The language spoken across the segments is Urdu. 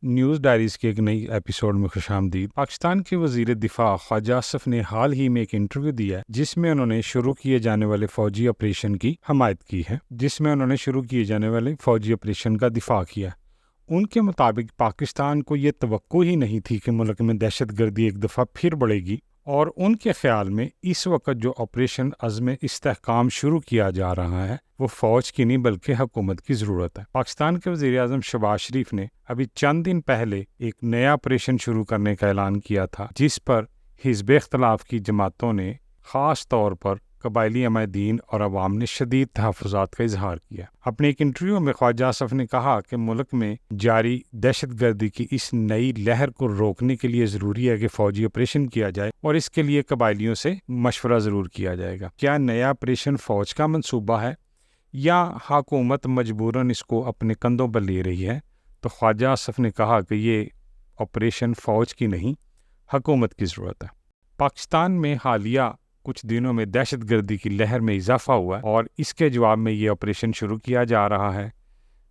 نیوز ڈائریز کے ایک نئی ایپیسوڈ میں خوش آمدید۔ پاکستان کے وزیر دفاع خواجہ آصف نے حال ہی میں ایک انٹرویو دیا ہے جس میں انہوں نے شروع کیے جانے والے فوجی آپریشن کی حمایت کی ہے، کا دفاع کیا۔ ان کے مطابق پاکستان کو یہ توقع ہی نہیں تھی کہ ملک میں دہشت گردی ایک دفعہ پھر بڑھے گی، اور ان کے خیال میں اس وقت جو آپریشن عزم استحکام شروع کیا جا رہا ہے وہ فوج کی نہیں بلکہ حکومت کی ضرورت ہے۔ پاکستان کے وزیر اعظم شہباز شریف نے ابھی چند دن پہلے ایک نیا آپریشن شروع کرنے کا اعلان کیا تھا جس پر حزب اختلاف کی جماعتوں نے خاص طور پر قبائلی عمائدین اور عوام نے شدید تحفظات کا اظہار کیا۔ اپنے ایک انٹرویو میں خواجہ آصف نے کہا کہ ملک میں جاری دہشت گردی کی اس نئی لہر کو روکنے کے لیے ضروری ہے کہ فوجی آپریشن کیا جائے، اور اس کے لیے قبائلیوں سے مشورہ ضرور کیا جائے گا۔ کیا نیا آپریشن فوج کا منصوبہ ہے یا حکومت مجبوراً اس کو اپنے کندھوں پر لے رہی ہے؟ تو خواجہ آصف نے کہا کہ یہ آپریشن فوج کی نہیں، حکومت کی ضرورت ہے۔ پاکستان میں حالیہ کچھ دنوں میں دہشت گردی کی لہر میں اضافہ ہوا ہے اور اس کے جواب میں یہ آپریشن شروع کیا جا رہا ہے۔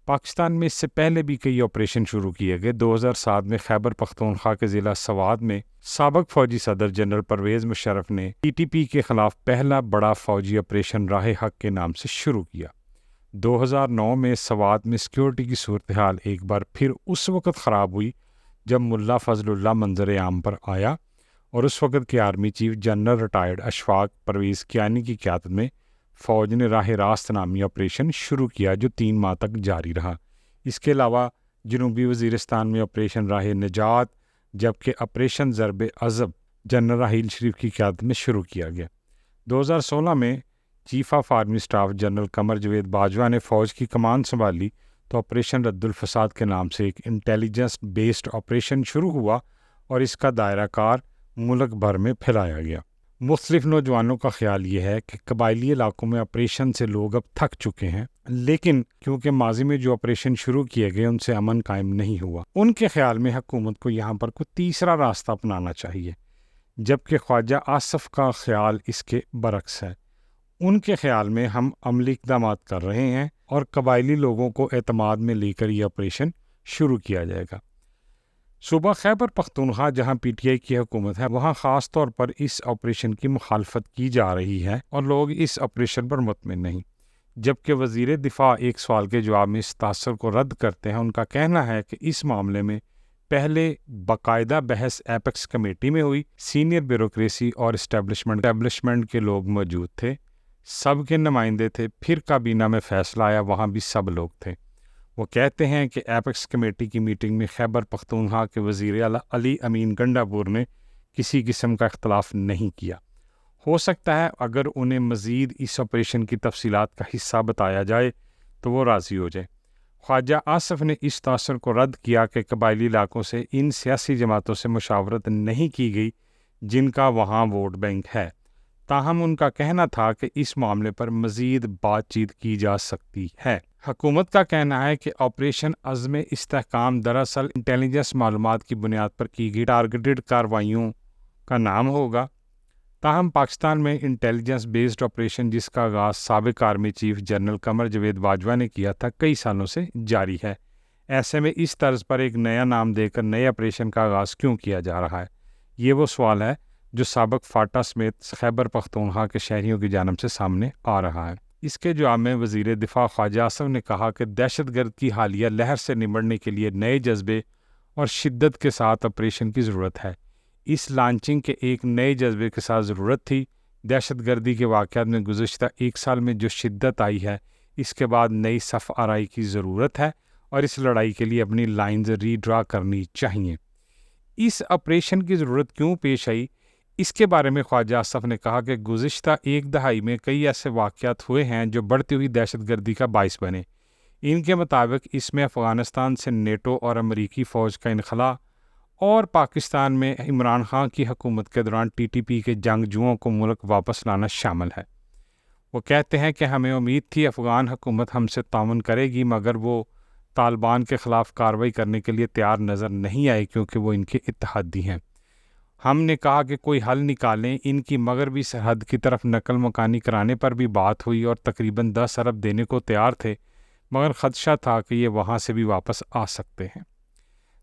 پاکستان میں اس سے پہلے بھی کئی آپریشن شروع کیے گئے۔ 2007 میں خیبر پختونخوا کے ضلع سوات میں سابق فوجی صدر جنرل پرویز مشرف نے TTP کے خلاف پہلا بڑا فوجی آپریشن راہ حق کے نام سے شروع کیا۔ 2009 میں سوات میں سیکیورٹی کی صورتحال ایک بار پھر اس وقت خراب ہوئی جب ملا فضل اللہ منظر عام پر آیا، اور اس وقت کے army chief general retired Ashfaq Parvez Kayani کی قیادت میں فوج نے راہ راست نامی آپریشن شروع کیا جو 3 ماہ تک جاری رہا۔ اس کے علاوہ جنوبی وزیرستان میں آپریشن راہ نجات، جبکہ آپریشن ضرب عضب جنرل راحیل شریف کی قیادت میں شروع کیا گیا۔ 2016 میں chief of army staff general Qamar Javed Bajwa نے فوج کی کمان سنبھالی تو آپریشن رد الفساد کے نام سے ایک انٹیلیجنس بیسڈ آپریشن شروع ہوا اور اس کا دائرہ کار ملک بھر میں پھیلایا گیا۔ مختلف نوجوانوں کا خیال یہ ہے کہ قبائلی علاقوں میں آپریشن سے لوگ اب تھک چکے ہیں، لیکن کیونکہ ماضی میں جو آپریشن شروع کیے گئے ان سے امن قائم نہیں ہوا، ان کے خیال میں حکومت کو یہاں پر کوئی تیسرا راستہ اپنانا چاہیے، جبکہ خواجہ آصف کا خیال اس کے برعکس ہے۔ ان کے خیال میں ہم عملی اقدامات کر رہے ہیں اور قبائلی لوگوں کو اعتماد میں لے کر یہ آپریشن شروع کیا جائے گا۔ صوبہ خیبر پختونخوا جہاں PTI کی حکومت ہے، وہاں خاص طور پر اس آپریشن کی مخالفت کی جا رہی ہے اور لوگ اس آپریشن پر مطمئن نہیں، جبکہ وزیر دفاع ایک سوال کے جواب میں اس تاثر کو رد کرتے ہیں۔ ان کا کہنا ہے کہ اس معاملے میں پہلے باقاعدہ بحث ایپیکس کمیٹی میں ہوئی، سینئر بیوروکریسی اور اسٹیبلشمنٹ کے لوگ موجود تھے، سب کے نمائندے تھے، پھر کابینہ میں فیصلہ آیا، وہاں بھی سب لوگ تھے۔ وہ کہتے ہیں کہ ایپیکس کمیٹی کی میٹنگ میں خیبر پختونخوا کے وزیر اعلیٰ علی امین گنڈا پور نے کسی قسم کا اختلاف نہیں کیا۔ ہو سکتا ہے اگر انہیں مزید اس آپریشن کی تفصیلات کا حصہ بتایا جائے تو وہ راضی ہو جائے۔ خواجہ آصف نے اس تاثر کو رد کیا کہ قبائلی علاقوں سے ان سیاسی جماعتوں سے مشاورت نہیں کی گئی جن کا وہاں ووٹ بینک ہے، تاہم ان کا کہنا تھا کہ اس معاملے پر مزید بات چیت کی جا سکتی ہے۔ حکومت کا کہنا ہے کہ آپریشن عزم استحکام دراصل انٹیلیجنس معلومات کی بنیاد پر کی گئی ٹارگیٹڈ کارروائیوں کا نام ہوگا، تاہم پاکستان میں انٹیلیجنس بیسڈ آپریشن جس کا آغاز سابق army chief general Qamar Javed Bajwa نے کیا تھا کئی سالوں سے جاری ہے۔ ایسے میں اس طرز پر ایک نیا نام دے کر نئے آپریشن کا آغاز کیوں کیا جا رہا ہے؟ یہ وہ سوال ہے جو سابق فاٹا سمیت خیبر پختونخوا کے شہریوں کی جانب سے سامنے آ رہا ہے۔ اس کے جواب میں وزیر دفاع خواجہ آصف نے کہا کہ دہشت گرد کی حالیہ لہر سے نمٹنے کے لیے نئے جذبے اور شدت کے ساتھ آپریشن کی ضرورت ہے۔ اس لانچنگ کے ایک نئے جذبے کے ساتھ ضرورت تھی۔ دہشت گردی کے واقعات میں گزشتہ 1 سال میں جو شدت آئی ہے، اس کے بعد نئی صف آرائی کی ضرورت ہے اور اس لڑائی کے لیے اپنی لائنز ری ڈرا کرنی چاہیے۔ اس آپریشن کی ضرورت کیوں پیش آئی، اس کے بارے میں خواجہ آصف نے کہا کہ گزشتہ 1 دہائی میں کئی ایسے واقعات ہوئے ہیں جو بڑھتی ہوئی دہشت گردی کا باعث بنے۔ ان کے مطابق اس میں افغانستان سے نیٹو اور امریکی فوج کا انخلاء اور پاکستان میں عمران خان کی حکومت کے دوران TTP کے جنگجوؤں کو ملک واپس لانا شامل ہے۔ وہ کہتے ہیں کہ ہمیں امید تھی افغان حکومت ہم سے تعاون کرے گی، مگر وہ طالبان کے خلاف کارروائی کرنے کے لیے تیار نظر نہیں آئے کیونکہ وہ ان کے اتحادی ہیں۔ ہم نے کہا کہ کوئی حل نکالیں، ان کی مغربی سرحد کی طرف نقل مکانی کرانے پر بھی بات ہوئی اور تقریباً 10 ارب دینے کو تیار تھے، مگر خدشہ تھا کہ یہ وہاں سے بھی واپس آ سکتے ہیں۔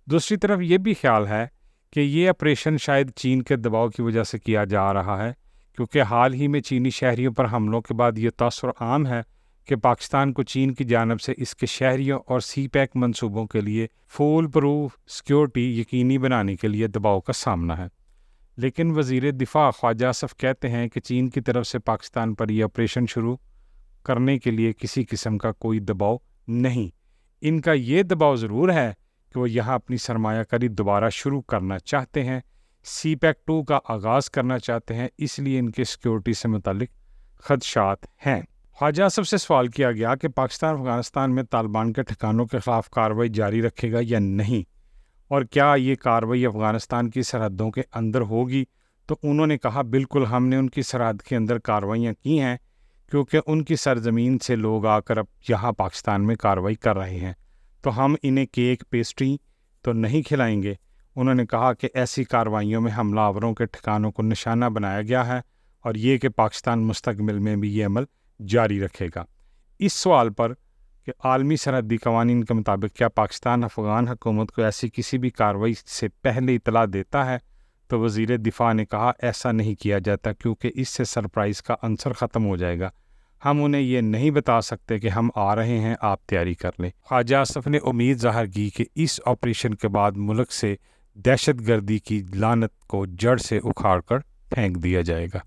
دوسری طرف یہ بھی خیال ہے کہ یہ آپریشن شاید چین کے دباؤ کی وجہ سے کیا جا رہا ہے، کیونکہ حال ہی میں چینی شہریوں پر حملوں کے بعد یہ تاثر عام ہے کہ پاکستان کو چین کی جانب سے اس کے شہریوں اور سی پیک منصوبوں کے لیے فول پروف سیکیورٹی یقینی بنانے کے لیے دباؤ کا سامنا ہے۔ لیکن وزیر دفاع خواجہ آصف کہتے ہیں کہ چین کی طرف سے پاکستان پر یہ آپریشن شروع کرنے کے لیے کسی قسم کا کوئی دباؤ نہیں۔ ان کا یہ دباؤ ضرور ہے کہ وہ یہاں اپنی سرمایہ کاری دوبارہ شروع کرنا چاہتے ہیں، سی پیک 2 کا آغاز کرنا چاہتے ہیں، اس لیے ان کے سیکیورٹی سے متعلق خدشات ہیں۔ خواجہ آصف سے سوال کیا گیا کہ پاکستان افغانستان میں طالبان کے ٹھکانوں کے خلاف کارروائی جاری رکھے گا یا نہیں، اور کیا یہ کارروائی افغانستان کی سرحدوں کے اندر ہوگی، تو انہوں نے کہا بالکل، ہم نے ان کی سرحد کے اندر کارروائیاں کی ہیں، کیونکہ ان کی سرزمین سے لوگ آ کر اب یہاں پاکستان میں کارروائی کر رہے ہیں، تو ہم انہیں کیک پیسٹری تو نہیں کھلائیں گے۔ انہوں نے کہا کہ ایسی کارروائیوں میں حملہ آوروں کے ٹھکانوں کو نشانہ بنایا گیا ہے، اور یہ کہ پاکستان مستقبل میں بھی یہ عمل جاری رکھے گا۔ اس سوال پر کہ عالمی سرحدی قوانین کے مطابق کیا پاکستان افغان حکومت کو ایسی کسی بھی کارروائی سے پہلے اطلاع دیتا ہے، تو وزیر دفاع نے کہا ایسا نہیں کیا جاتا، کیونکہ اس سے سرپرائز کا عنصر ختم ہو جائے گا۔ ہم انہیں یہ نہیں بتا سکتے کہ ہم آ رہے ہیں، آپ تیاری کر لیں۔ خواجہ آصف نے امید ظاہر کی کہ اس آپریشن کے بعد ملک سے دہشت گردی کی لعنت کو جڑ سے اکھاڑ کر پھینک دیا جائے گا۔